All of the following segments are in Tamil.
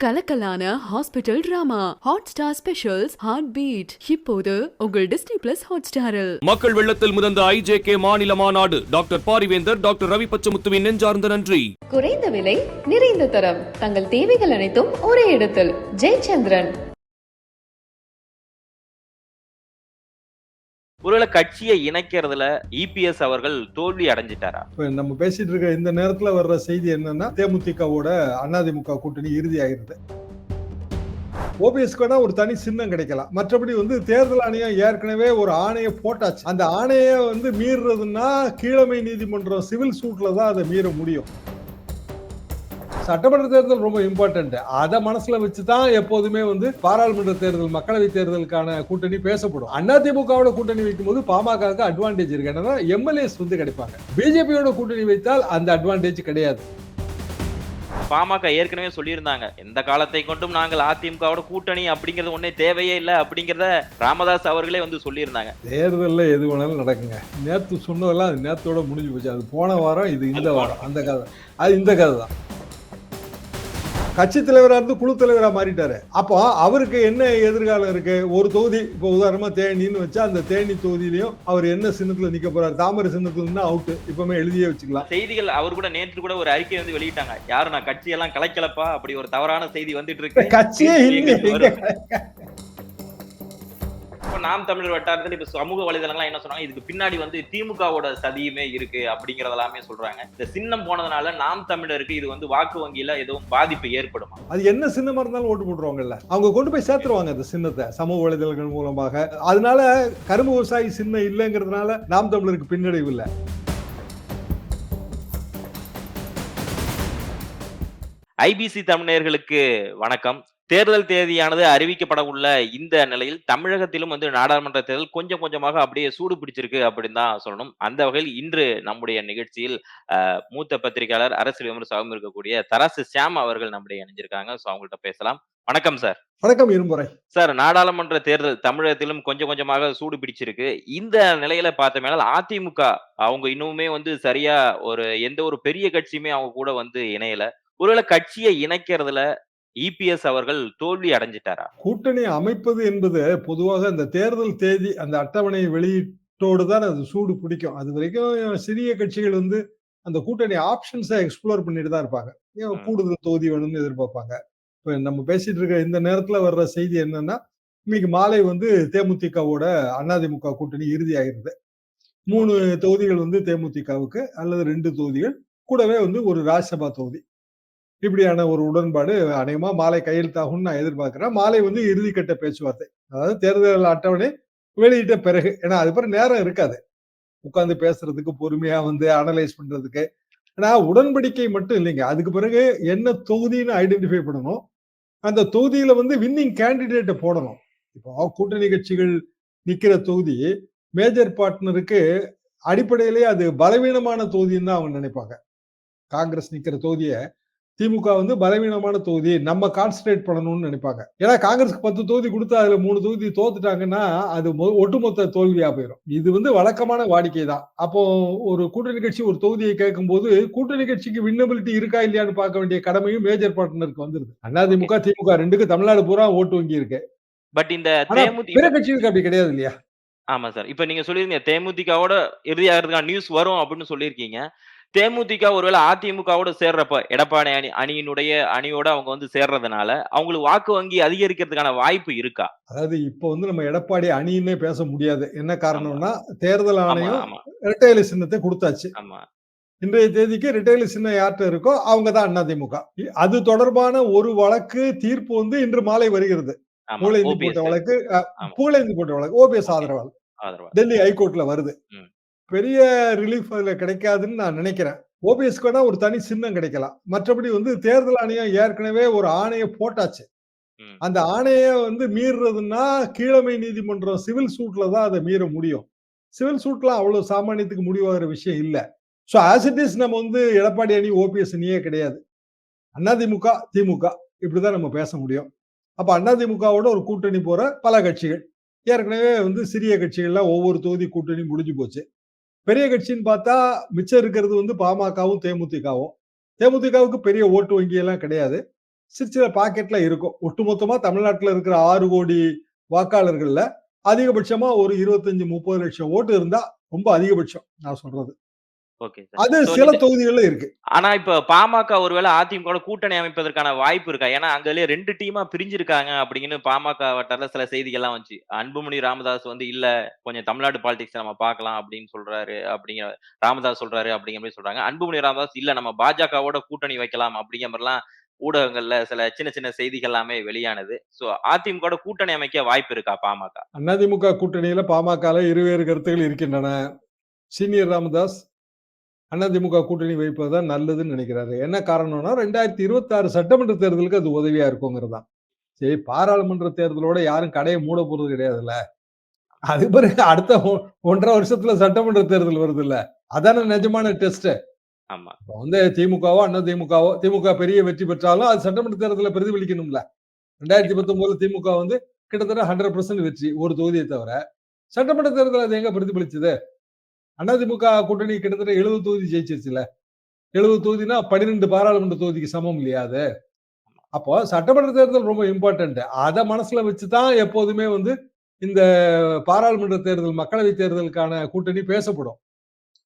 கலக்கலான hospital drama Hotstar specials Heart Beat இப்போது உங்கள் டிஸ்னி பிளஸ் ஹாட் ஸ்டாரில். மக்கள் வெள்ளத்தில் முதந்த IJK மாநில மாநாடு. டாக்டர் பாரிவேந்தர், டாக்டர் ரவி பச்சமுத்துவின் நெஞ்சார்ந்த நன்றி. குறைந்த விலை, நிறைந்த தரம், தங்கள் தேவைகள் அனைத்தும் ஒரே இடத்தில். ஜெயச்சந்திரன். ஒருவேளை கட்சியை இணைக்கிறதுல EPS அவர்கள் தோல்வி அடைஞ்சிட்டாரா? நம்ம பேசிட்டு இருக்க இந்த நேரத்துல வர்ற செய்தி என்னன்னா, தேமுதிகவோட அதிமுக கூட்டணி இறுதி ஆகிறது. ஓபிஎஸ்க்கு ஒரு தனி சின்னம் கிடைக்கலாம். மற்றபடி தேர்தல் ஆணையம் ஏற்கனவே ஒரு ஆணையை போட்டாச்சு. அந்த ஆணையை மீறுறதுன்னா கீழமை நீதிமன்றம் சிவில் சூட்ல தான் அதை மீற முடியும். சட்டமன்ற தேர்தல் ரொம்ப இம்பார்ட்டன்ட். அதை மனசுல வச்சுதான் எப்போதுமே பாராளுமன்ற தேர்தல், மக்களவை தேர்தலுக்கான கூட்டணி பேசப்படும். அதிமுகவோட கூட்டணி வைக்கும் போது பாமகவுக்கு அட்வான்டேஜ் இருக்கு. என்னன்னா எம்எல்ஏஸ் கிடைப்பாங்க. பிஜேபியோட கூட்டணி வைத்தால் அந்த அட்வான்டேஜ் கிடையாது. பாமக ஏற்கனவே சொல்லியிருந்தாங்க, எந்த காலத்தை கொண்டும் நாங்கள் அதிமுகவோட கூட்டணி அப்படிங்கிறது ஒன்னே தேவையே இல்லை அப்படிங்கிறத ராமதாஸ் அவர்களே சொல்லியிருந்தாங்க. தேர்தலில் எது வேணாலும் நடக்குங்க. நேற்று சொன்னதெல்லாம் அது நேரத்தோட முடிஞ்சு போச்சு. அது போன வாரம், இது இந்த வாரம். அந்த கதை அது இந்த கதை தான். கட்சி தலைவராக இருந்து குழு தலைவராக மாறிட்டாரு. அப்போ அவருக்கு என்ன எதிர்காலம் இருக்கு? ஒரு தொகுதி, இப்போ உதாரணமா தேனின்னு வச்சா, அந்த தேனி தொகுதியிலையும் அவர் என்ன சின்னத்துல நிக்க போறாரு? தாமரை சின்னத்துல இருந்தா அவுட். இப்பவுமே எழுதியே வச்சுக்கலாம். செய்திகள் அவர் கூட நேற்று கூட ஒரு அறிக்கை வெளியிட்டாங்க. யாரும் நான் கட்சியெல்லாம் கலைக்கலப்பா, அப்படி ஒரு தவறான செய்தி வந்துட்டு இருக்கு. கட்சியே இல்லை. நாம் தமிழர் வட்டாரத்தில் இப்ப சமூக வலைதளங்கள் என்ன சொன்னாங்க, இதுக்கு பின்னாடி திமுகவோட சதியுமே இருக்கு அப்படிங்கறதெல்லாமே சொல்றாங்க. இந்த சின்னம் போனதுனால நாம் தமிழருக்கு இது வாக்கு வங்கியில எதுவும் பாதிப்பு ஏற்படுமா? அது என்ன சின்னமா இருந்தாலும் ஓட்டு போட்டுருவாங்கல்ல, அவங்க கொண்டு போய் சேர்த்துருவாங்க அந்த சின்னத்தை சமூக வலைதளங்கள் மூலமாக. அதனால கரும்பு விவசாயி சின்னம் இல்லைங்கிறதுனால நாம் தமிழருக்கு பின்னடைவு இல்லை. IBC தமிழர்களுக்கு வணக்கம். தேர்தல் தேதியானது அறிவிக்கப்பட உள்ள இந்த நிலையில் தமிழகத்திலும் நாடாளுமன்ற தேர்தல் கொஞ்சம் கொஞ்சமாக அப்படியே சூடு பிடிச்சிருக்கு அப்படின்னு தான் சொல்லணும். அந்த வகையில் இன்று நம்முடைய நிகழ்ச்சியில் மூத்த பத்திரிகையாளர், அரசியல் விமர்சகம் இருக்கக்கூடிய தராசு ஷியாம் அவர்கள் நம்முடைய இணைஞ்சிருக்காங்க. ஸோ அவங்கள்ட்ட பேசலாம். வணக்கம் சார். வணக்கம் இருமுறை. சார், நாடாளுமன்ற தேர்தல் தமிழகத்திலும் கொஞ்சம் கொஞ்சமாக சூடு பிடிச்சிருக்கு. இந்த நிலையில பார்த்தோம்னா அதிமுக அவங்க இன்னுமே சரியா எந்த ஒரு பெரிய கட்சியுமே அவங்க கூட இணையல. ஒருவேளை கட்சியை இணைக்கிறதுல EPS அவர்கள் தோல்வி அடைஞ்சிட்டாரா? கூட்டணி அமைப்பது என்பது பொதுவாக அந்த தேர்தல் தேதி, அந்த அட்டவணை வெளியீட்டோடு தான் அது சூடு பிடிக்கும். அது வரைக்கும் சிறிய கட்சிகள் அந்த கூட்டணி ஆப்ஷன்ஸை எக்ஸ்ப்ளோர் பண்ணிட்டு தான் இருப்பாங்க. கூடுதல் தொகுதி வேணும்னு எதிர்பார்ப்பாங்க. இப்ப நம்ம பேசிட்டு இருக்க இந்த நேரத்துல வர்ற செய்தி என்னன்னா, இன்னைக்கு மாலை தேமுதிகவோட அதிமுக கூட்டணி இறுதி ஆகிறது. 3 தொகுதிகள் தேமுதிகவுக்கு, அல்லது 2 தொகுதிகள், கூடவே ஒரு ராஜ்யசபா தொகுதி. இப்படியான ஒரு உடன்பாடு அநேகமா மாலை கையெழுத்தாகும்னு நான் எதிர்பார்க்கிறேன். மாலை இறுதிக்கட்ட பேச்சுவார்த்தை, அதாவது தேர்தல் அட்டவணை வெளியிட்ட பிறகு. ஏன்னா அது பிறகு நேரம் இருக்காது உட்கார்ந்து பேசுறதுக்கு, பொறுமையா அனலைஸ் பண்றதுக்கு. ஏன்னா உடன்படிக்கை மட்டும் இல்லைங்க. அதுக்கு பிறகு என்ன தொகுதின்னு ஐடென்டிஃபை பண்ணணும். அந்த தொகுதியில வின்னிங் கேண்டிடேட்டை போடணும். இப்போ கூட்டணி கட்சிகள் நிக்கிற தொகுதி மேஜர் பார்ட்னருக்கு அடிப்படையிலேயே அது பலவீனமான தொகுதின்னு தான் அவங்க நினைப்பாங்க. காங்கிரஸ் நிக்கிற தொகுதியை திமுக பலவீனமான தொகுதி, நம்ம கான்சன்ட்ரேட் பண்ணணும்னு நினைப்பாங்க. ஏன்னா காங்கிரஸ்க்கு 10 தொகுதி கொடுத்து அதுல 3 தொகுதி தோத்துட்டாங்கன்னா அது ஒட்டுமொத்த தோல்வியா போயிடும். இது வழக்கமான வாடிக்கை தான். அப்போ ஒரு கூட்டணி கட்சி ஒரு தொகுதியை கேட்கும் போது கூட்டணி கட்சிக்கு வின்னபிலிட்டி இருக்கா இல்லையான்னு பார்க்க வேண்டிய கடமையும் மேஜர் பார்ட்னருக்கு வந்துருது. அதிமுக, திமுக 2க்கு தமிழ்நாடு பூரா ஓட்டு வங்கி இருக்கு. பட் இந்த பிற கட்சிகளுக்கு அப்படி கிடையாது இல்லையா? ஆமா சார். இப்ப நீங்க சொல்லிருக்கீங்க தேமுதிகவோட இறுதி ஆகிறதுக்கான நியூஸ் வரும் அப்படின்னு சொல்லியிருக்கீங்க. தேமுதிக ஒருவேளை அதிமுகவோட சேர்றப்ப எடப்பாடி அணியோட அவங்க சேர்றதுனால அவங்களுக்கு வாக்கு வங்கி அதிகரிக்கிறதுக்கான வாய்ப்பு இருக்கா? அதாவது இப்ப நம்ம எடப்பாடி அணின்னே பேச முடியாது. என்ன காரணம்னா, தேர்தல் ஆணையம் இரட்டை இலை சின்னத்தை கொடுத்தாச்சு. இன்றைய தேதிக்கு இரட்டை இலை சின்னம் யார்கிட்ட இருக்கோ அவங்க தான் அதிமுக. அது தொடர்பான ஒரு வழக்கு தீர்ப்பு இன்று மாலை வருகிறது. பூலேந்தி போட்ட வழக்கு OPS ஆதரவால் டெல்லி ஹைகோர்ட்ல வருது. பெரிய ரிலீஃப் அதுல கிடைக்காதுன்னு நான் நினைக்கிறேன். ஓபிஎஸ்க்கு ஒரு தனி சின்னம் கிடைக்கலாம். மற்றபடி தேர்தல் ஆணையம் ஏற்கனவே ஒரு ஆணையை போட்டாச்சு. அந்த ஆணையை மீறுறதுன்னா கீழமை நீதிமன்றம் சிவில் சூட்ல தான் அதை மீற முடியும். சிவில் சூட்லாம் அவ்வளவு சாமானியத்துக்கு முடிவாகிற விஷயம் இல்ல. சோ ஆஸ் இட் இஸ் நம்ம எடப்பாடி அணி, OPS அணியே கிடையாது. அதிமுக, திமுக இப்படிதான் நம்ம பேச முடியும். அப்ப அதிமுகவோட ஒரு கூட்டணி போற பல கட்சிகள், ஏற்கனவே சிறிய கட்சிகள்லாம் ஒவ்வொரு தொகுதி கூட்டணி முடிஞ்சு போச்சு. பெரிய கட்சின்னு பார்த்தா மிச்சம் இருக்கிறது பாமகவும் தேமுதிகவும். தேமுதிகவுக்கு பெரிய ஓட்டு வங்கி எல்லாம் கிடையாது. சில பாக்கெட்ல இருக்கும். ஒட்டுமொத்தமா தமிழ்நாட்டுல இருக்கிற 6 கோடி வாக்காளர்கள்ல அதிகபட்சமா ஒரு 25, 30 லட்சம் ஓட்டு இருந்தா ரொம்ப அதிகபட்சம் நான் சொல்றது. Okay sir. அது சோ சில நீங்க தொகுதிகள்ல இருக்கு. ஆனா இப்ப பாமக ஒருவேளை அதிமுகவோட கூட்டணி அமைப்பதற்கான வாய்ப்பு இருக்கா? ஏன்னா அங்கலயே 2 டீமா பிரிஞ்சிருக்காங்க அப்படின்னு பாமக வட்டாரத்துல சில செய்திகள்லாம் வந்துச்சு. அன்புமணி ராமதாஸ் வந்து இல்ல கொஞ்சம் தமிழ்நாடு பாலிடிக்ஸ் நம்ம பார்க்கலாம் அப்படின்னு சொல்றாரு. அப்படிங்கிற ராமதாஸ் சொல்றாரு அப்படிங்கிற மாரி சொல்றாங்க. அன்புமணி ராமதாஸ் இல்ல நம்ம பாஜகவோட கூட்டணி வைக்கலாம் அப்படிங்கிற மாரிலாம் ஊடகங்கள்ல சில சின்ன சின்ன செய்திகள் எல்லாமே வெளியானது. சோ அதிமுகவோட கூட்டணி அமைக்க வாய்ப்பு இருக்கா பாமக? அதிமுக கூட்டணியில பாமகல இருவேறு கருத்துகள் இருக்கின்றன. சீனியர் ராமதாஸ் அதிமுக கூட்டணி வைப்பதுதான் நல்லதுன்னு நினைக்கிறாரு. என்ன காரணம்னா 2026 சட்டமன்ற தேர்தலுக்கு அது உதவியா இருக்குங்கிறது தான். சரி, பாராளுமன்ற தேர்தலோட யாரும் கடையை மூட போறது கிடையாதுல்ல. அது பிறகு அடுத்த 1.5 வருஷத்துல சட்டமன்ற தேர்தல் வருது இல்ல. அதான நிஜமான டெஸ்ட். ஆமா. திமுகவோ அதிமுகவோ திமுக பெரிய வெற்றி பெற்றாலும் அது சட்டமன்ற தேர்தலில் பிரதிபலிக்கணும்ல. 2019 திமுக கிட்டத்தட்ட 100% வெற்றி ஒரு தொகுதியை தவிர. சட்டமன்ற தேர்தல் அது எங்க பிரதிபலிச்சது? அதிமுக கூட்டணி கிட்டத்தட்ட 70 தொகுதி ஜெயிச்சிருச்சுல. 70 தொகுதினா 12 பாராளுமன்ற தொகுதிக்கு சமம் இல்லையா அது? அப்போ சட்டமன்ற தேர்தல் ரொம்ப இம்பார்ட்டன்ட். அத மனசுல வச்சுதான் எப்போதுமே இந்த பாராளுமன்ற தேர்தல், மக்களவை தேர்தலுக்கான கூட்டணி பேசப்படும்.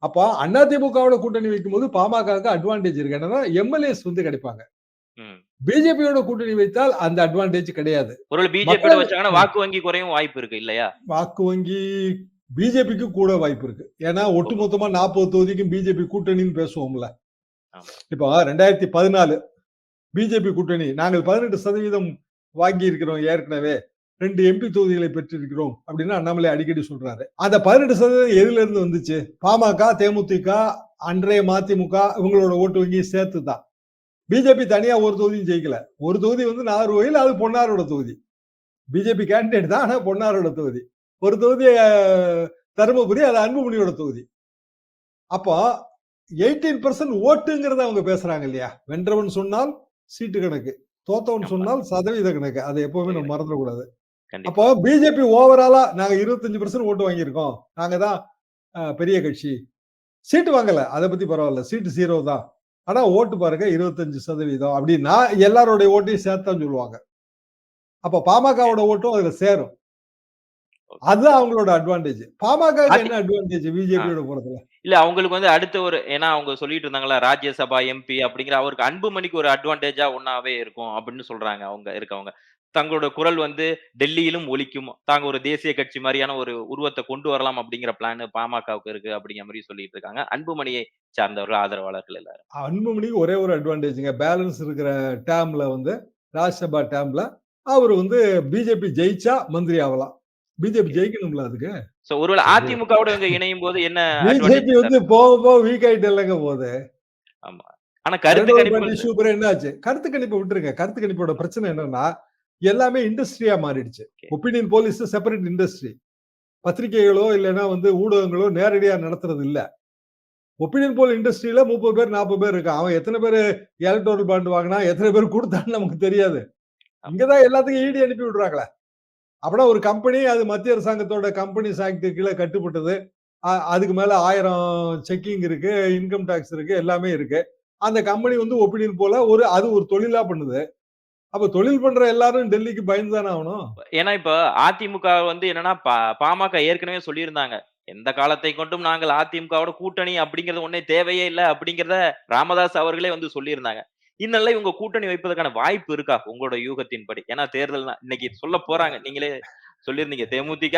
அப்போ அதிமுகவோட கூட்டணி வைக்கும்போது பாமகவுக்கு அட்வான்டேஜ் இருக்கு. என்னன்னா எம்எல்ஏஸ் கிடைப்பாங்க. பிஜேபியோட கூட்டணி வைத்தால் அந்த அட்வான்டேஜ் கிடையாது. ஒருவேளை பிஜேபியோட வச்சாங்கன்னா வாக்கு வங்கி குறையும் வாய்ப்பு இருக்கு இல்லையா? வாக்கு வங்கி பிஜேபிக்கு கூட வாய்ப்பு இருக்கு. ஏன்னா ஒட்டுமொத்தமா 40 தொகுதிக்கும் பிஜேபி கூட்டணின்னு பேசுவோம்ல. இப்போ 2014 பிஜேபி கூட்டணி நாங்கள் 18% வாங்கி இருக்கிறோம் ஏற்கனவே. 2 எம்பி தொகுதிகளை பெற்றிருக்கிறோம் அப்படின்னு அண்ணாமலை அடிக்கடி சொல்றாரு. அந்த 18% எதுல இருந்து வந்துச்சு? பாமக, தேமுதிக, அன்றைய மதிமுக இவங்களோட ஓட்டு வங்கி சேர்த்து தான். பிஜேபி தனியா ஒரு தொகுதியும் ஜெயிக்கல. ஒரு தொகுதி நாகர்கோயில், அது பொன்னாரோட தொகுதி. பிஜேபி கேண்டிடேட் தான், ஆனா பொன்னாரோட தொகுதி. ஒரு தொகுதி தருமபுரி, அது அன்புமணியோட தொகுதி. அப்போ 18% ஓட்டுங்கிறத அவங்க பேசுறாங்க இல்லையா? வென்றவன் சொன்னால் சீட்டு கணக்கு, தோத்தவன் சொன்னால் சதவீத கணக்கு. அதை எப்பவுமே நம்ம மறந்துடக்கூடாது. அப்போ பிஜேபி ஓவராலா நாங்க 25% ஓட்டு வாங்கியிருக்கோம், நாங்க தான் பெரிய கட்சி. சீட்டு வாங்கல, அதை பத்தி பரவாயில்ல, சீட்டு 0 தான். ஆனா ஓட்டு பாருங்க 25% அப்படின்னா எல்லாரோட ஓட்டையும் சேர்த்தான் சொல்லுவாங்க. அப்ப பாமகவோட ஓட்டும் அதுல சேரும். அதுதான் அவங்களோட அட்வான்டேஜ். பாமக என்ன அட்வான்டேஜ் பிஜேபியோட போறதுல? இல்ல அவங்களுக்கு அடுத்த ஒரு ஏன்னா அவங்க சொல்லிட்டு இருந்தாங்களா ராஜ்யசபா எம்பி அப்படிங்கிற அவருக்கு அன்புமணிக்கு ஒரு அட்வான்டேஜா ஒன்னாவே இருக்கும் அப்படின்னு சொல்றாங்க அவங்க இருக்கவங்க. தங்களோட குரல் டெல்லியிலும் ஒலிக்கும். தாங்க ஒரு தேசிய கட்சி மாதிரியான ஒரு உருவத்தை கொண்டு வரலாம் அப்படிங்கிற பிளான் பாமகவுக்கு இருக்கு அப்படிங்கிற மாதிரி சொல்லிட்டு இருக்காங்க. அன்புமணியை சார்ந்தவர்கள் ஆதரவாளர்கள் எல்லாரும். அன்புமணிக்கு ஒரே ஒரு அட்வான்டேஜ்ங்க. பேலன்ஸ் இருக்கிற டேர்ம்ல ராஜ்யசபா டேர்ம்ல அவர் பிஜேபி ஜெயிச்சா மந்திரி ஆகலாம். பிஜேபி ஜெயிக்கணும்ல அதுக்கு. சோ ஒருவேளை அதிமுகவோட இவங்க இணையும் போது என்ன பிஜேபி போக வீக் ஆயிட்டு இல்லங்க போகுது. ஆமா. ஆனா கருத்து கணிப்பு சூப்பர் என்னாச்சு? கருத்து கணிப்பை விட்டுருங்க. கருத்து கணிப்போட பிரச்சனை என்னன்னா எல்லாமே இண்டஸ்ட்ரியா மாறிடுச்சு. Opinion polls separate industry. பத்திரிகைகளோ இல்லைன்னா ஊடகங்களோ நேரடியா நடத்துறது இல்ல. ஒப்பீனியன் போல் இண்டஸ்ட்ரியில 30 பேர் 40 பேர் இருக்கான். அவன் எத்தனை பேர் எலக்டோரல் பாண்ட் வாங்கினா எத்தனை பேர் கொடுத்தான்னு நமக்கு தெரியாது. இங்கதான் எல்லாத்துக்கும் ஈடி அனுப்பி விடுறாங்களே. அப்படின்னா ஒரு கம்பெனி அது மத்திய அரசாங்கத்தோட கம்பெனிஸ் ஆக்ட் கீழே கட்டுப்பட்டது. அதுக்கு மேல 1000 செக்கிங் இருக்கு, இன்கம் டாக்ஸ் இருக்கு, எல்லாமே இருக்கு. அந்த கம்பெனி ஒப்பீனியன் போல அது ஒரு தொழிலா பண்ணுது. அப்ப தொழில் பண்ற எல்லாரும் டெல்லிக்கு பயந்து தானே ஆகணும். ஏன்னா இப்ப அதிமுக என்னன்னா பாமக ஏற்கனவே சொல்லியிருந்தாங்க. எந்த காலத்தை கொண்டும் நாங்கள் அதிமுகவோட கூட்டணி அப்படிங்கிறது ஒன்னே தேவையே இல்ல அப்படிங்கிறத ராமதாஸ் அவர்களே சொல்லியிருந்தாங்க. இந்நிலை இவங்க கூட்டணி வைப்பதற்கான வாய்ப்பு இருக்கா உங்களோட யூகத்தின்படி? ஏன்னா தேர்தல் இன்னைக்கு சொல்ல போறாங்க. நீங்களே சொல்லியிருந்தீங்க தேமுதிக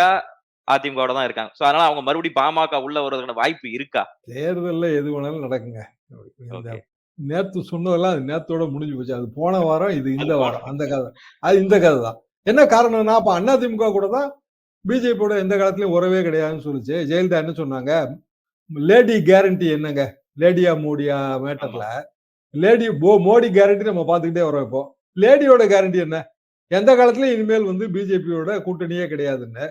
அதிமுகவோட தான் இருக்காங்க. சோ அதனால அவங்க மறுபடியும் பாமக உள்ள வருவதற்கான வாய்ப்பு இருக்கா? தேர்தல்ல எது வேணாலும் நடக்குங்க. நேத்து சொன்னதெல்லாம் அது நேத்தோட முடிஞ்சு போச்சு. அது போன வாரம், இது இந்த வாரம். அந்த கதை அது இந்த கதை தான். என்ன காரணம்னா அப்ப அதிமுக கூட தான் பிஜேபியோட எந்த காலத்திலயும் உறவே கிடையாதுன்னு சொல்லிச்சு. ஜெயலலிதா என்ன சொன்னாங்க? லேடி கேரண்டி என்னங்க? லேடியா மோடியா மேட்டர்ல மோடி கேரண்டி நம்ம பார்த்துக்கிட்டே வரோம். இப்போ லேடியோட கேரண்டி என்ன? எந்த காலத்திலயும் இனிமேல் பிஜேபியோட கூட்டணியே கிடையாதுன்னு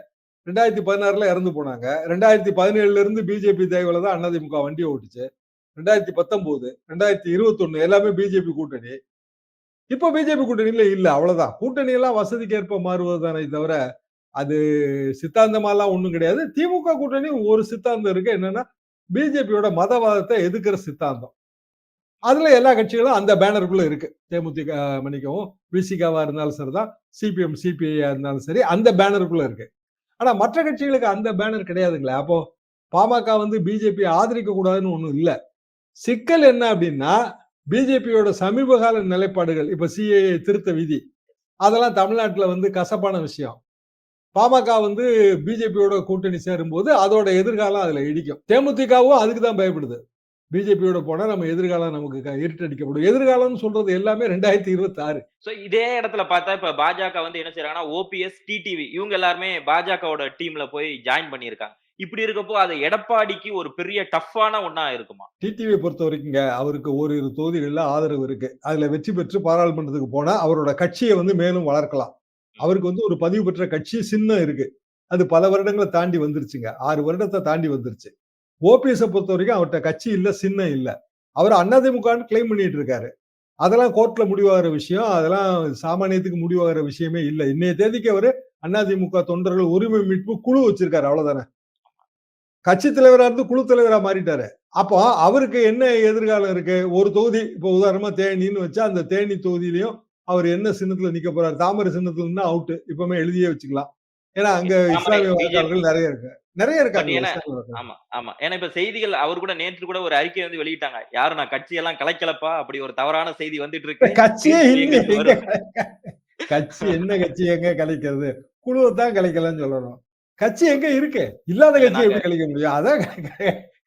2016 இறந்து போனாங்க. 2017 இருந்து பிஜேபி தேவையில தான் அதிமுக வண்டியை ஓட்டுச்சு. 2019, 2021 எல்லாமே பிஜேபி கூட்டணி. இப்ப பிஜேபி கூட்டணியில இல்ல, அவ்வளவுதான். கூட்டணி எல்லாம் வசதிக்கு ஏற்ப மாறுவதுதானே தவிர அது சித்தாந்தமாலாம் ஒண்ணும் கிடையாது. திமுக கூட்டணி ஒரு சித்தாந்தம் இருக்கு. என்னன்னா பிஜேபியோட மதவாதத்தை எதிர்க்கிற சித்தாந்தம். அதுல எல்லா கட்சிகளும் அந்த பேனருக்குள்ள இருக்கு. தேமுதிக மன்னிக்கவும், விசிகாவா இருந்தாலும் சரிதான், சிபிஎம், சிபிஐயா இருந்தாலும் சரி, அந்த பேனருக்குள்ள இருக்கு. ஆனா மற்ற கட்சிகளுக்கு அந்த பேனர் கிடையாதுங்களே. அப்போ பாமக வந்து பிஜேபி ஆதரிக்க கூடாதுன்னு ஒண்ணும் இல்ல. சிக்கல் என்ன அப்படின்னா, பிஜேபியோட சமீப கால நிலைப்பாடுகள், இப்ப சிஏஏ திருத்த விதி, அதெல்லாம் தமிழ்நாட்டுல வந்து கசப்பான விஷயம். பாமக வந்து பிஜேபியோட கூட்டணி சேரும்போது அதோட எதிர்காலம் அதுல இடிக்கும். தேமுதிகவும் அதுக்கு தான் பயப்படுது. பிஜேபியோட போனா நம்ம எதிர்காலம் நமக்கு இருட்டடிக்கப்படும். எதிர்காலம்னு சொல்றது எல்லாமே 2026. சோ இதே இடத்துல பார்த்தா இப்ப பாஜக வந்து என்ன செய்றாங்கன்னா, ஓபிஎஸ், டிடிவி இவங்க எல்லாருமே பாஜகவோட டீம்ல போய் ஜாயின் பண்ணியிருக்காங்க. இப்படி இருக்கப்போ அது எடப்பாடிக்கு ஒரு பெரிய டஃப்பான ஒண்ணா இருக்குமா? டிடிவியை பொறுத்த வரைக்குங்க அவருக்கு ஓரிரு தொகுதிகள்ல ஆதரவு இருக்கு. அதுல வெற்றி பெற்று பாராளுமன்றத்துக்கு போனா அவரோட கட்சியை வந்து மேலும் வளர்க்கலாம். அவருக்கு வந்து ஒரு பதிவு பெற்ற கட்சி சின்னம் இருக்கு. அது பல வருடங்களை தாண்டி வந்துருச்சுங்க. 6 வருடத்தை தாண்டி வந்துருச்சு. ஓபிஎஸ் பொறுத்த வரைக்கும் அவர்ட்ட கட்சி இல்ல, சின்னம் இல்ல. அவர் அதிமுகன்னு கிளைம் பண்ணிட்டு இருக்காரு. அதெல்லாம் கோர்ட்ல முடிவாகிற விஷயம். அதெல்லாம் சாமானியத்துக்கு முடிவாகிற விஷயமே இல்ல. இன்னைய தேதிக்கு அவரு அதிமுக தொண்டர்கள் உரிமை மீட்பு குழு வச்சிருக்காரு. அவ்வளவுதானே. கட்சி தலைவரா இருந்து குழு தலைவரா மாறிட்டாரு. அப்போ அவருக்கு என்ன எதிர்காலம் இருக்கு? ஒரு தொகுதி இப்போ உதாரணமா தேனின்னு வச்சா அந்த தேனி தொகுதியிலையும் அவர் என்ன சின்னத்துல நிக்க போறாரு? தாமரை சின்னத்துல இருந்தா அவுட். இப்பவுமே எழுதியே வச்சுக்கலாம். ஏன்னா அங்க இஸ்லாமிய வாக்காளர்கள் நிறைய இருக்கு. நிறைய பட் இருக்காங்க ஏன்னா இஸ்லாமிய வாக்காளர்கள். ஆமா, ஆமா. ஏன்னா இப்ப செய்திகள் அவர் கூட நேற்று கூட ஒரு அறிக்கை வந்து வெளியிட்டாங்க. யாரும் நான் கட்சியெல்லாம் கலைக்கலப்பா, அப்படி ஒரு தவறான செய்தி வந்துட்டு இருக்கு. கட்சியே தீர்ப்பு இல்லையே. எங்களுக்கு எங்க வரும். கட்சி என்ன கட்சி எங்க கலைக்கிறது? குழுவை தான் கலைக்கலன்னு சொல்லணும். கட்சி எங்க இருக்கு? இல்லாத இல்ல கட்சியை நாங்க எப்படி கலைக்க முடியும்? அதான்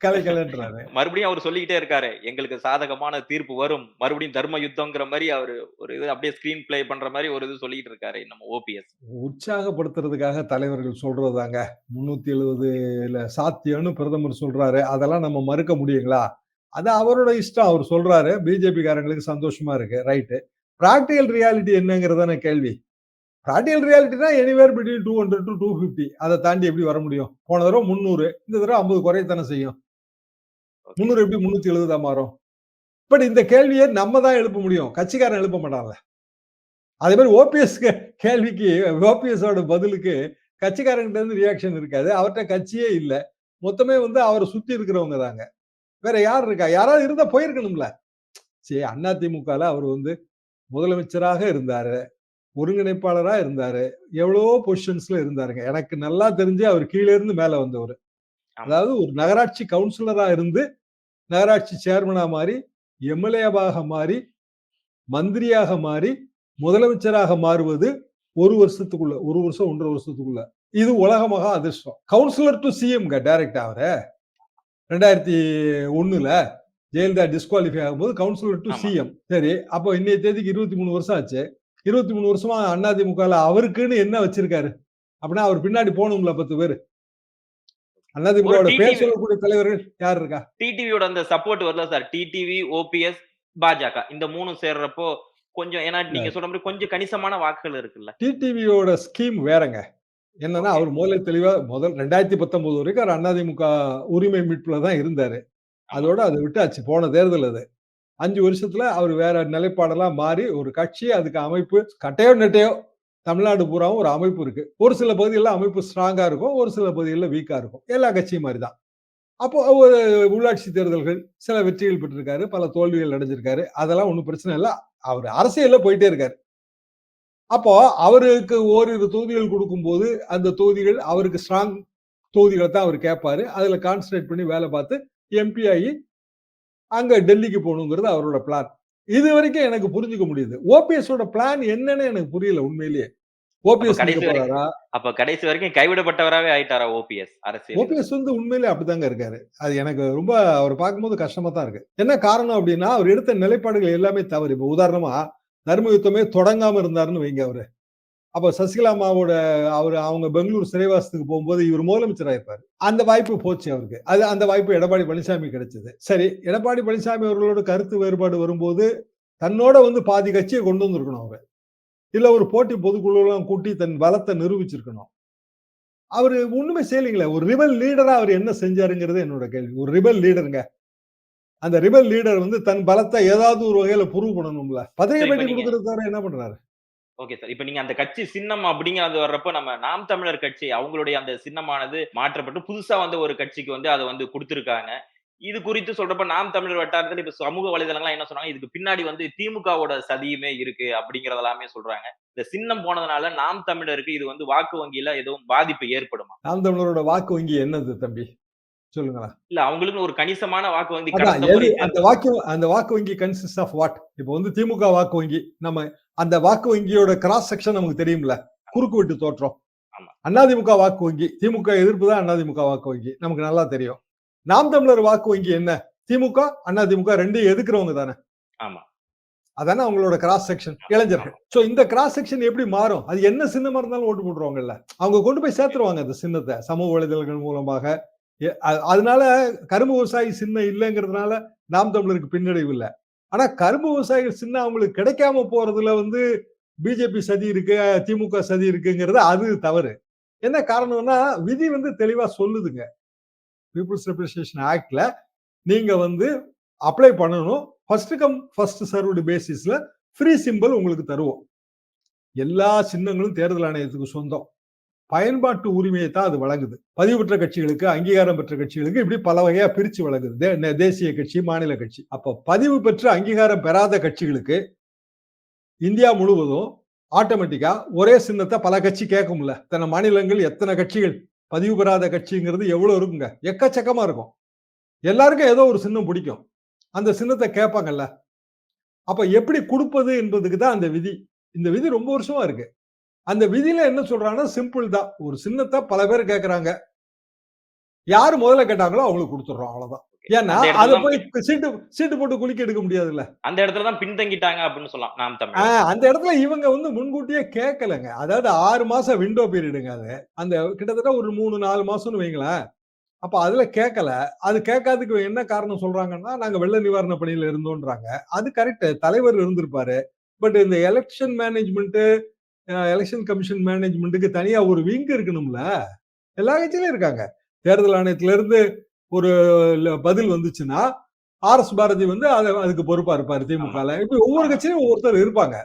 கலைக்கலன்றாரு. மறுபடியும் அவர் சொல்லிக்கிட்டே இருக்காரு. எங்களுக்கு சாதகமான தீர்ப்பு வரும். மறுபடியும் தர்ம யுத்தம்ங்கிற மாரி அவரு ஒரு இது அப்படியே ஸ்கிரீன் பிளே பண்ற மாரி ஒரு இது சொல்லிட்டு இருக்காரு நம்ம ஓபிஎஸ். உற்சாகப்படுத்துறதுக்காக தலைவர்கள் சொல்றதுதாங்க. 370ல சாத்தியம்னு பிரதமர் சொல்றாரு. அதெல்லாம் நம்ம மறுக்க முடியுங்களா? அது அவரோட இஷ்டம். அவர் சொல்றாரு. பிஜேபி காரங்களுக்கு சந்தோஷமா இருக்கு. ரைட். பிராக்டிகல் ரியாலிட்டி என்னங்கிறதான கேள்வி. பிராக்டிகல் ரியாலிட்டினா எனிவேர் பிட்வீன் 200 to 250. அதை தாண்டி எப்படி வர முடியும்? போன தடவை 300, இந்த தடவை 50 குறையத்தானே செய்யும். 300 எப்படி 370 மாறும்? பட் இந்த கேள்வியை நம்ம தான் எழுப்ப முடியும். கட்சிக்காரன் எழுப்ப மாட்டான்ல. அதே மாதிரி ஓபிஎஸ் கேள்விக்கு ஓபிஎஸோட பதிலுக்கு கட்சிக்காரங்கிட்ட இருந்து ரியாக்ஷன் இருக்காது. அவர்ட்ட கட்சியே இல்ல. மொத்தமே வந்து அவரை சுத்தி இருக்கிறவங்க தாங்க. வேற யார் இருக்கா? யாராவது இருந்தா போயிருக்கணும்ல. சரி, அதிமுகல அவர் வந்து முதலமைச்சராக இருந்தாரு. ஒருங்கிணைப்பாளரா இருந்தாரு. எவ்வளவோ பொசிஷன்ஸ்ல இருந்தாருங்க. எனக்கு நல்லா தெரிஞ்சு அவர் கீழ இருந்து மேல வந்தவரு. ஆமா. அதாவது ஒரு நகராட்சி கவுன்சிலரா இருந்து, நகராட்சி சேர்மனா மாறி, எம்எல்ஏவாக மாறி, மந்திரியாக மாறி, முதலமைச்சராக மாறுவது 1 வருஷத்துக்குள்ள. 1 வருஷம், 1 1/2 வருஷத்துக்குள்ள. இது உலக மகா அதிர்ஷ்டம். கவுன்சிலர் டு சிஎம்ங்க டைரக்ட்டா அவரு. 2001ல ஜெயலலிதா டிஸ்குவாலிஃபை ஆகும்போது கவுன்சிலர் டு ஆமா. சிஎம். சரி, அப்போ இன்னைய தேதிக்கு 23 வருஷம் ஆச்சு. 23 வருஷமா அதிமுகல அவருக்குன்னு என்ன வச்சிருக்காரு? அப்படின்னா அவர் பின்னாடி போகணும்ல 10 பேரு. ஒரு அதிமுகவோட பேர் டிடிவி சொல்லக்கூடிய தலைவர்கள் யார் இருக்கா? டிடிவியோட அந்த சப்போர்ட் வரல சார். டிடிவி, ஓபிஎஸ், பாஜக இந்த 3ம் சேர்றப்போ கொஞ்சம் ஏன்னா நீங்க சொல்ற மாரி கொஞ்சம் கணிசமான வாக்குகள் இருக்குல்ல. டிடிவியோட ஸ்கீம் வேறங்க. என்னன்னா ஓகே. அவர் முதல்ல தெளிவா 2019 வரைக்கும் அவர் அதிமுக உரிமை மீட்புல தான் இருந்தாரு. ஆமா. அதோட அதை விட்டாச்சு. போன தேர்தல் அது. 5 வருஷத்துல அவர் வேற நிலைப்பாடெல்லாம் மாறி ஒரு கட்சி, அதுக்கு அமைப்பு, கட்டையோ நெட்டையோ தமிழ்நாடு பூராவும் ஒரு அமைப்பு இருக்கு. ஒரு சில பகுதிகளில் அமைப்பு ஸ்ட்ராங்கா இருக்கும். ஒரு சில பகுதிகளில் வீக்கா இருக்கும். எல்லா கட்சியும் மாதிரிதான். அப்போ ஒரு உள்ளாட்சி தேர்தல்கள் சில வெற்றிகள் பெற்றிருக்காரு. பல தோல்விகள் அடைஞ்சிருக்காரு. அதெல்லாம் ஒண்ணும் பிரச்சனை இல்ல. அவர் அரசியல்ல போயிட்டே இருக்காரு. அப்போ அவருக்கு ஓரிரு தொகுதிகள் கொடுக்கும்போது அந்த தொகுதிகள் அவருக்கு ஸ்ட்ராங் தொகுதிகளை தான் அவர் கேட்பாரு. அதுல கான்சன்ட்ரேட் பண்ணி வேலை பார்த்து எம்பி ஆகி அங்க டெல்லிக்கு போகணுங்கிறது அவரோட பிளான். இது வரைக்கும் எனக்கு புரிஞ்சுக்க முடியுது. ஓபிஎஸோட பிளான் என்னன்னு எனக்கு புரியல உண்மையிலேயே. அப்ப ஓபிஎஸ் நிக்க கடைசி வரைக்கும் போறாரா? கடைசி வரைக்கும் கைவிடப்பட்டவராவே ஆயிட்டாரா ஓபிஎஸ் அரசியலில்? ஓபிஎஸ் வந்து உண்மையிலேயே அப்படிதாங்க இருக்காரு. அது எனக்கு ரொம்ப அவரை பார்க்கும்போது கஷ்டமா தான் இருக்கு. என்ன காரணம் அப்படின்னா அவர் எடுத்த நிலைப்பாடுகள் எல்லாமே தவறு. இப்ப உதாரணமா தர்ம யுத்தமே தொடங்காம இருந்தாருன்னு வைங்க அவரு. அப்ப சசிகலா அம்மாவோட அவங்க பெங்களூர் சிறைவாசத்துக்கு போகும்போது இவர் முதலமைச்சர் ஆயிருப்பாரு. அந்த வாய்ப்பு போச்சு அவருக்கு. அந்த வாய்ப்பு எடப்பாடி பழனிசாமி கிடைச்சது. சரி, எடப்பாடி பழனிசாமி அவர்களோட கருத்து வேறுபாடு வரும்போது தன்னோட வந்து பாதி கட்சியை கொண்டு வந்திருக்கணும் அவரு. இல்ல ஒரு போட்டி பொதுக்குழு எல்லாம் கூட்டி தன் பலத்தை நிரூபிச்சிருக்கணும். அவரு ஒண்ணுமே செய்யலீங்களே. ஒரு ரிபல் லீடரா அவர் என்ன செஞ்சாருங்கிறது என்னோட கேள்வி. ஒரு ரிபல் லீடருங்க. அந்த ரிபல் லீடர் வந்து தன் பலத்தை ஏதாவது ஒரு வகையில ப்ரூவ் பண்ணணும்ல. பதவியை சரி, இப்ப பேட்டி நீங்க கொடுக்கறது தவிர என்ன பண்றாரு? Okay sir. இப்ப நீங்க அந்த கட்சி சின்னம் அப்படிங்கிறது வர்றப்போ நம்ம நாம் தமிழர் கட்சி அவங்களுடைய அந்த சின்னமானது மாற்றப்பட்டு புதுசா வந்து ஒரு கட்சிக்கு வந்து அத வந்து குடுத்திருக்காங்க. இது குறித்து சொல்றப்ப நாம் தமிழர் வட்டாரத்துல இப்ப சமூக வலைதளங்கள்லாம் என்ன சொன்னாங்க, இதுக்கு பின்னாடி வந்து திமுகவோட சதியுமே இருக்கு அப்படிங்கிறதெல்லாமே சொல்றாங்க. இந்த சின்னம் போனதுனால நாம் தமிழருக்கு இது வந்து வாக்கு வங்கியில எதுவும் பாதிப்பு ஏற்படுமா? நாம் தமிழரோட வாக்கு வங்கி என்னது தம்பி? சொல்லுங்களேன். இல்ல அவங்களுக்குன்னு ஒரு கணிசமான வாக்கு வங்கி அதான் கடந்த முறை அந்த வாக்கு வங்கி கன்சிஸ்ட் ஆஃப் வாட்? இப்போ வந்து திமுக வாக்கு வங்கி, நம்ம அந்த வாக்கு வங்கியோட கிராஸ் செக்ஷன் நமக்கு தெரியும்ல, குறுக்கு வெட்டு தோற்றம். ஆமா. அதிமுக வாக்கு வங்கி, திமுக எதிர்ப்பு தான் அதிமுக வாக்கு வங்கி, நமக்கு நல்லா தெரியும். நாம் தமிழர் வாக்கு வங்கி என்ன? திமுக அதிமுக ரெண்டையும் எதிர்க்கிறவங்க தானே. ஆமா. அதானே அவங்களோட கிராஸ் செக்ஷன், இளைஞர்கள். சோ இந்த கிராஸ் செக்ஷன் எப்படி மாறும்? அது என்ன சின்னமா இருந்தாலும் ஓட்டு போட்டுருவாங்கல்ல, அவங்க கொண்டு போய் சேர்த்துருவாங்க அந்த சின்னத்தை சமூக வலைதளங்கள் மூலமாக. அதனால கரும்பு விவசாயி சின்னம் இல்லைங்கிறதுனால நாம் தமிழருக்கு பின்னடைவு இல்லை. ஆனா கரும்பு விவசாயிகள் சின்னம் அவங்களுக்கு கிடைக்காம போறதுல வந்து பிஜேபி சதி இருக்கு, திமுக சதி இருக்குங்கிறது அது தவறு. என்ன காரணம்னா விதி வந்து தெளிவா சொல்லுதுங்க. பீப்புள்ஸ் ரெப்ரசன்டேஷன் ஆக்ட்ல நீங்க வந்து அப்ளை பண்ணணும். ஃபர்ஸ்ட் கம் ஃபர்ஸ்ட் சர்வ்டு பேசிஸ்ல ஃப்ரீ சிம்பிள் உங்களுக்கு தருவோம். எல்லா சின்னங்களும் தேர்தல் ஆணையத்துக்கு சொந்தம். பயன்பாட்டு உரிமையை தான் அது வழங்குது. பதிவு பெற்ற கட்சிகளுக்கு, அங்கீகாரம் பெற்ற கட்சிகளுக்கு இப்படி பல வகையா பிரிச்சு வழங்குது. தேசிய கட்சி, மாநில கட்சி. அப்ப பதிவு பெற்று அங்கீகாரம் பெறாத கட்சிகளுக்கு இந்தியா முழுவதும் ஆட்டோமேட்டிக்கா ஒரே சின்னத்தை பல கட்சி கேட்கும்ல. இத்தனை மாநிலங்கள், எத்தனை கட்சிகள், பதிவு பெறாத கட்சிங்கிறது எவ்வளவு இருக்குங்க? எக்கச்சக்கமா இருக்கும். எல்லாருக்கும் ஏதோ ஒரு சின்னம் பிடிக்கும், அந்த சின்னத்தை கேட்பாங்கல்ல. அப்ப எப்படி கொடுப்பது என்பதுக்கு தான் அந்த விதி. இந்த விதி ரொம்ப வருஷமா இருக்கு. அந்த விதியில என்ன சொல்றாங்கன்னா சிம்பிள் தான். ஒரு சின்னத்தை பல பேர் கேட்கறாங்க, யாரு முதல்ல கேட்டாங்களோ அவங்களுக்கு கொடுத்துடுறோம், அவ்வளவுதான். ஏன்னா அதை போய் சீட்டு போட்டு குலுக்கி எடுக்க முடியாதுல்ல. அந்த இடத்துலதான் பின்தங்கிட்டாங்க அப்படின்னு சொல்லலாம் நாம் தமிழர். அந்த இடத்துல இவங்க வந்து முன்கூட்டியே கேட்கலங்க. அதாவது 6 மாசம் விண்டோ பீரியடுங்க. அது அந்த கிட்டத்தட்ட ஒரு 3-4 மாசம்னு வைங்களேன். அப்ப அதுல கேட்கல. அது கேட்காததுக்கு என்ன காரணம் சொல்றாங்கன்னா, நாங்க வெள்ள நிவாரண பணியில இருந்தோன்றாங்க. அது கரெக்ட், தலைவர் இருந்திருப்பாரு. பட் இந்த எலெக்ஷன் மேனேஜ்மெண்ட், எலெக்ஷன் கமிஷன் மேனேஜ்மெண்ட்டுக்கு தனியா ஒரு விங் இருக்கணும்ல. எல்லா கட்சியிலும் இருக்காங்க. தேர்தல் ஆணையத்தில இருந்து ஒரு பதில் வந்துச்சுன்னா ஆர்.எஸ். பாரதி வந்து அதுக்கு பொறுப்பா இருப்பாரு திமுகல. இப்படி ஒவ்வொரு கட்சியிலும் ஒவ்வொருத்தர் இருப்பாங்க.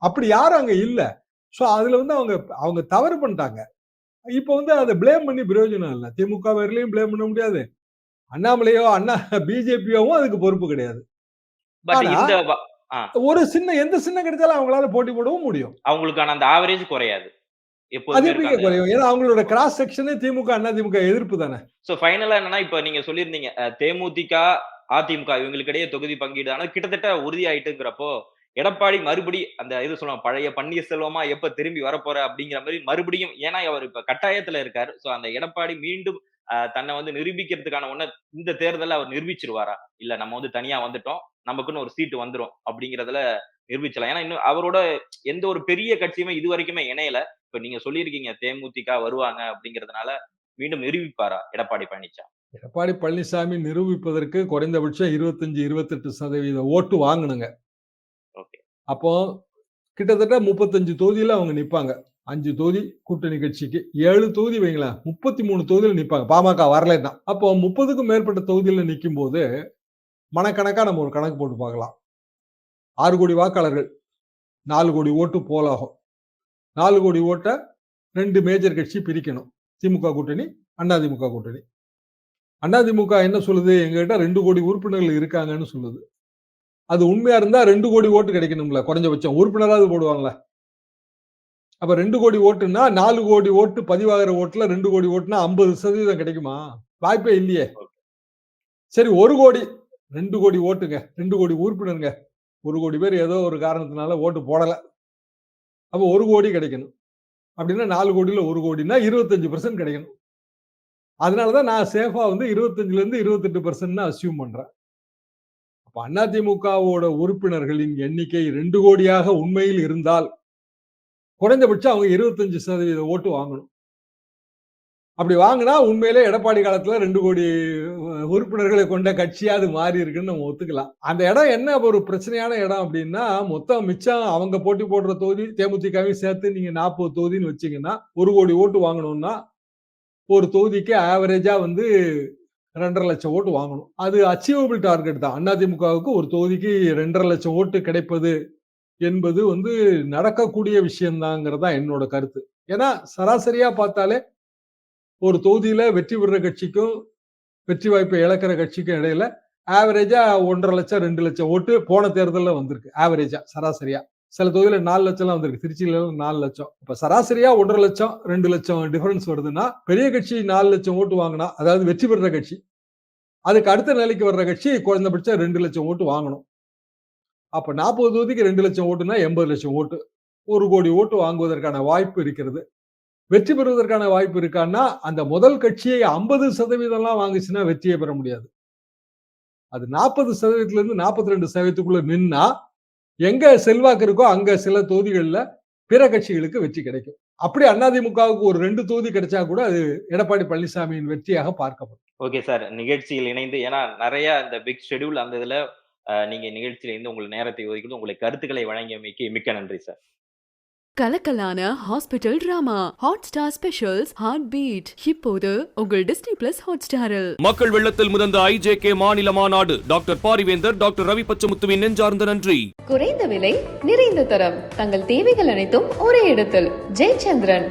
அப்படி யாரும் அங்க இல்ல. சோ அதுல வந்து அவங்க தவறு பண்ணிட்டாங்க. இப்ப வந்து அதை பிளேம் பண்ணி பிரயோஜனம் இல்லை. திமுக வேறலையும் பிளேம் பண்ண முடியாது, அண்ணாமலையோ பிஜேபியோவும் அதுக்கு பொறுப்பு கிடையாது. பட் இந்த ஒரு எந்த சின்னம் கிடைச்சாலும் அவங்களால போட்டி போடவும் முடியும். அவங்களுக்கான அந்த ஆவரேஜ் குறையாது. அது எப்படி குறையும்? ஏன்னா அவங்களோட கிராஸ் செக்ஷனே திமுக, அதிமுக எதிர்ப்பு தானே. சோ ஃபைனலா என்னன்னா, இப்ப நீங்க சொல்லியிருந்தீங்க தேமுதிக, அதிமுக இவங்களுக்கிடையே தொகுதி பங்கீடு ஆனா கிட்டத்தட்ட உறுதி ஆயிட்டுங்கிறப்போ, எடப்பாடி மறுபடி அந்த இது சொல்லுவாங்க, பழைய பன்னீர்செல்வமா எப்ப திரும்பி வரப்போற அப்படிங்கிற மாதிரி மறுபடியும், ஏன்னா அவர் இப்ப கட்டாயத்துல இருக்காரு. சோ அந்த எடப்பாடி மீண்டும் தன்னை வந்து நிரூபிக்கிறதுக்கான ஒண்ண இந்த தேர்தல அவர் நிரூபிச்சிருவாரா? இல்ல நம்ம வந்து தனியா வந்துட்டோம், நமக்குன்னு ஒரு சீட்டு வந்துரும் அப்படிங்கிறதுல நிரூபிச்சலாம். ஏன்னா இன்னும் அவரோட எந்த ஒரு பெரிய கட்சியுமே இது வரைக்குமே இணையல. இப்ப நீங்க சொல்லியிருக்கீங்க தேமுதிக வருவாங்க அப்படிங்கிறதுனால மீண்டும் நிரூபிப்பாரா எடப்பாடி பழனிசாமி? எடப்பாடி பழனிசாமி நிரூபிப்பதற்கு குறைந்தபட்சம் 25-28% ஓட்டு வாங்கணுங்க. அப்போ கிட்டத்தட்ட 35 தொகுதியில அவங்க நிப்பாங்க. 5 தொகுதி கூட்டணி கட்சிக்கு, 7 தொகுதி வைங்களேன், 33 தொகுதியில நிப்பாங்க. பாமக வரலைன்னா அப்போ 30க்கும் மேற்பட்ட தொகுதியில நிற்கும் போது மனக்கணக்கா நம்ம ஒரு கணக்கு போட்டு பார்க்கலாம். 6 கோடி வாக்காளர்கள், 4 கோடி ஓட்டு போலாகும். 4 கோடி ஓட்ட 2 மேஜர் கட்சி பிரிக்கணும். திமுக கூட்டணி, அதிமுக கூட்டணி. அதிமுக என்ன சொல்லுது? எங்ககிட்ட 2 கோடி உறுப்பினர்கள் இருக்காங்கன்னு சொல்லுது. அது உண்மையா இருந்தா 2 கோடி ஓட்டு கிடைக்கணும்ல, குறைஞ்சபட்சம் உறுப்பினராவது போடுவாங்களா? அப்ப 2 கோடி ஓட்டுன்னா 4 கோடி ஓட்டு பதிவாகிற ஓட்டுல 2 கோடி ஓட்டுனா 50% கிடைக்குமா? வாய்ப்பே இல்லையே. சரி 1 கோடி, 2 கோடி ஓட்டுங்க, 2 கோடி உறுப்பினருங்க, 1 கோடி பேர் ஏதோ ஒரு காரணத்தினால ஓட்டு போடல. அப்ப 1 கோடி கிடைக்கணும். அப்படின்னா 4 கோடியில 1 கோடினா 25% கிடைக்கணும். அதனாலதான் நான் சேஃபா வந்து 25% அசியூம் பண்றேன். அப்ப அதிமுகவோட உறுப்பினர்களின் எண்ணிக்கை 2 கோடியாக உண்மையில் இருந்தால் குறைந்தபட்சம் அவங்க 25% ஓட்டு வாங்கணும். அப்படி வாங்கினா உண்மையிலே எடப்பாடி காலத்துல 2 கோடி உறுப்பினர்களை கொண்ட கட்சியா அது மாறி இருக்குன்னு நம்ம ஒத்துக்கலாம். அந்த இடம் என்ன ஒரு பிரச்சனையான இடம் அப்படின்னா, மொத்தம் மிச்சம் அவங்க போட்டி போடுற தொகுதி தேமுதிகவையும் சேர்த்து நீங்க 40 தொகுதின்னு வச்சீங்கன்னா 1 கோடி ஓட்டு வாங்கணும்னா ஒரு தொகுதிக்கு ஆவரேஜா வந்து 2.5 லட்சம் ஓட்டு வாங்கணும். அது அச்சீவபிள் டார்கெட் தான். அதிமுகவுக்கு ஒரு தொகுதிக்கு 2.5 லட்சம் ஓட்டு கிடைப்பது என்பது வந்து நடக்கக்கூடிய விஷயம்தாங்கிறதா என்னோட கருத்து. ஏன்னா சராசரியா பார்த்தாலே ஒரு தொகுதியில வெற்றி பெற கட்சிக்கும் வெற்றி வாய்ப்பை இழக்கிற கட்சிக்கும் இடையில ஆவரேஜா 1.5 லட்சம் 2 லட்சம் ஓட்டு போன தேர்தலில் வந்திருக்கு. ஆவரேஜா சராசரியா சில தொகுதியில 4 லட்சம் வந்திருக்கு. திருச்சியில 4 லட்சம். இப்ப சராசரியா 1.5 லட்சம் 2 லட்சம் டிஃபரன்ஸ் வருதுன்னா பெரிய கட்சி 4 லட்சம் ஓட்டு வாங்கினா, அதாவது வெற்றி பெற கட்சி, அதுக்கு அடுத்த நிலைக்கு வர்ற கட்சி குறைந்தபட்சம் 2 லட்சம் ஓட்டு வாங்கணும். அப்ப 40 தொகுதிக்கு 2 லட்சம் ஓட்டுனா 80 லட்சம் ஓட்டு, 1 கோடி ஓட்டு வாங்குவதற்கான வாய்ப்பு இருக்கிறது. வெற்றி பெறுவதற்கான வாய்ப்பு இருக்கான்னா அந்த முதல் கட்சியை 50% வாங்குச்சுன்னா வெற்றியை பெற முடியாது. அது 40% 42% நின்னா எங்க செல்வாக்கு இருக்கோ அங்க சில தொகுதிகளில் பிற கட்சிகளுக்கு வெற்றி கிடைக்கும். அப்படி அதிமுகவுக்கு ஒரு 2 தொகுதி கிடைச்சா கூட அது எடப்பாடி பழனிசாமியின் வெற்றியாக பார்க்கப்படும். ஓகே சார், நிகழ்ச்சியில் இணைந்து ஏன்னா நிறைய இந்த பிக் ஷெட்யூல் அந்த இதுல நீங்க நிகழ்ச்சியில இருந்து உங்கள் நேரத்தை ஒதுக்கி உங்களை கருத்துக்களை வழங்கியமைக்கு மிக்க நன்றி சார். கலக்கலான hospital drama Hotstar specials Heart Beat இப்போது உங்கள் டிஸ்னி பிளஸ் ஹாட் ஸ்டாரில். மக்கள் வெள்ளத்தில் முதந்த ஐஜேகே மாநில மாநாடு டாக்டர் பாரிவேந்தர் டாக்டர் ரவி பச்சமுத்துவின் நெஞ்சார்ந்த நன்றி. குறைந்த விலை நிறைந்த தரம் தங்கள் தேவைகள் அனைத்தும் ஒரே இடத்தில் ஜெயச்சந்திரன்.